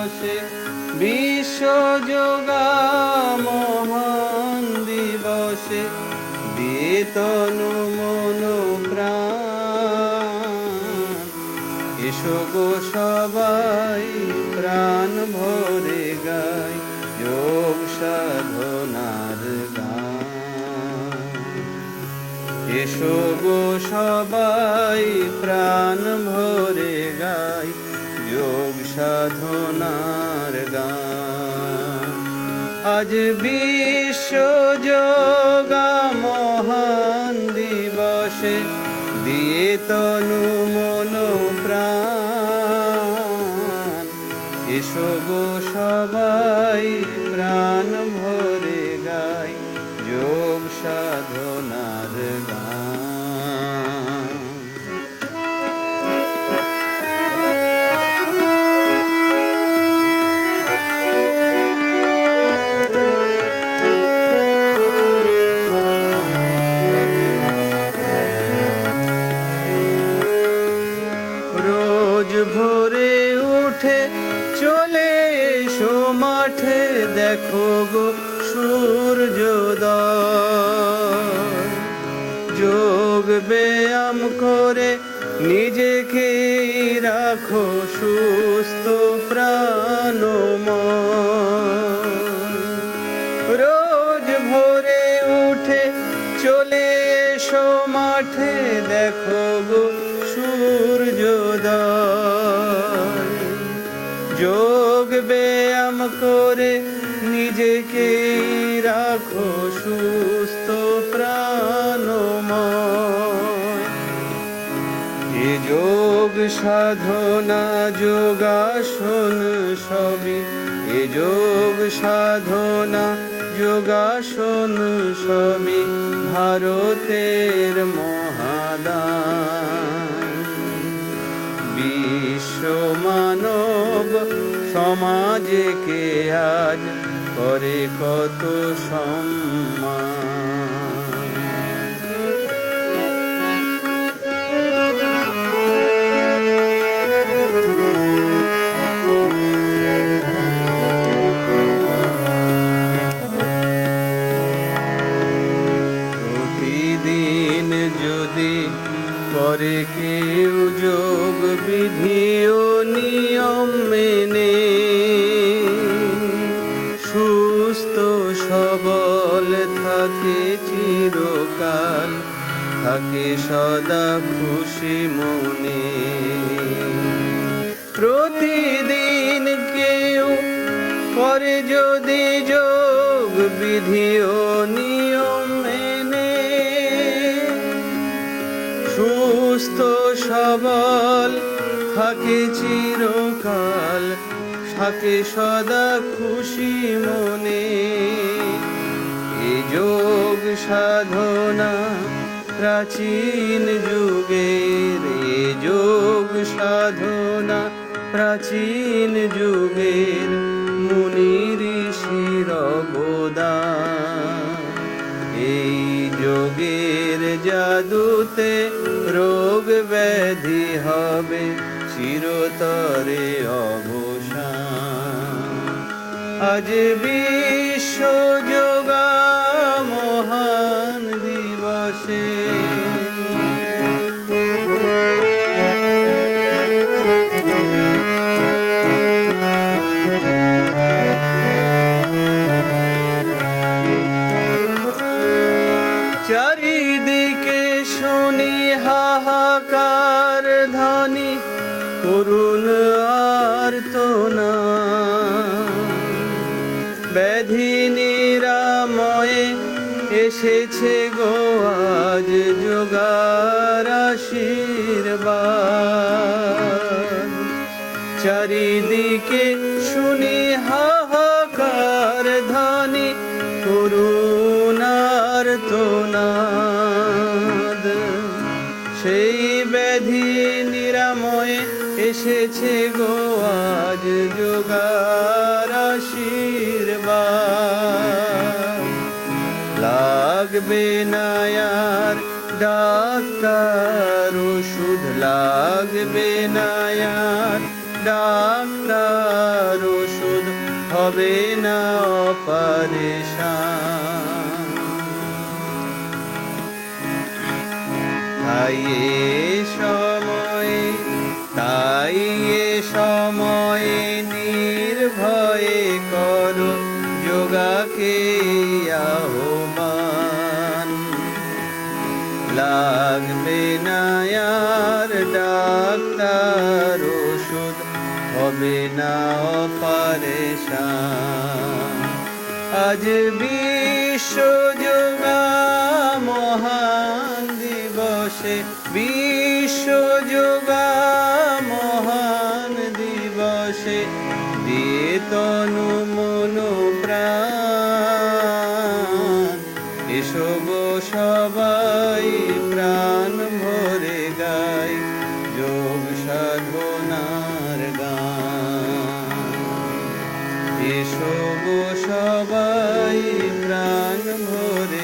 দিবসে বিশ্ব যোগা মহান দিবসে দিয়ে তনু মন প্রাণ এসো গো সবাই প্রাণ ভরে গাই যোগ সাধনার গান। এসো গো সবাই প্রাণ ভরে গাই যোগ সাধনার গান। আজ বিশ্ব যোগা মহান দিবসে দিয়ে তনু মন প্রাণ এসো গো সবাই প্রাণ ভরে গাই যোগ সাধনার গান। রোজ ভোরে উঠে চলে এসো মাঠে দেখো গো সূর্যোদয়। যোগ ব্যায়াম করে নিজেকে রাখো সুস্থ প্রাণময়। রোজ ভোরে উঠে চলে এসো মাঠে দেখো গো সূর্যোদয়। যোগ ব্যায়াম করে নিজেকে রাখো সুস্থ প্রাণময়। এ যোগ সাধনা যোগাসন সবই এ যোগ সাধনা যোগাসন সবই ভারতের মহাদান। বিশ্ব মানব সমাজকে আজ করে কত সম্মান। প্রতিদিন যদি করে কেউ যোগ বিধি ও নিয়ম মেনে সুস্থ সবল থাকে চিরকাল থাকে সদা খুশি মনে। প্রতিদিন কেউ করে যদি যোগ বিধি ও নিয়ম মেনে সুস্থ সবল থাকে চিরকাল থাকে সদা খুশি মনে। এ যোগ সাধনা প্রাচীন যুগের এ যোগ সাধনা প্রাচীন যুগের মুনি ঋষির অবদান। এই যোগের জাদুতে রোগ ব্যাধি হবে চিরতরে অবসান। আজ বিশ্ব যোগা মহান দিবসে চারিদিকে শুনি হাহাকার ধ্বনি করুণ আর্তনাদ। ব্যাধি নিরাময়ে এসেছে গো আজ যোগার আশীর্বাদ। চারিদিকে শুনি হাহাকার ধ্বনি করুণ আর্তনাদ। সেই ব্যাধি নিরাময়ে এসেছে গো আজ যোগার আশীর্বাদ। লাগবে না আর ডাক্তার ওষুধ লাগবে না আর ডাক্তার ওষুধ হবে না অপারেশন। তাই এ সময়ে নির্ভয়ে করো যোগাকে আহ্বান। লাগবে না আর ডাক্তার ওষুধ হবে না অপারেশন। আজ বিশ্ব যোগা মহান দিবসে, বিশ্ব যোগা মহান দিবসে দিয়ে তনু মন প্রাণ এসো গো সবাই প্রাণ ভরে গাই যোগ সাধনার গান। এসো গো সবাই প্রাণ ভরে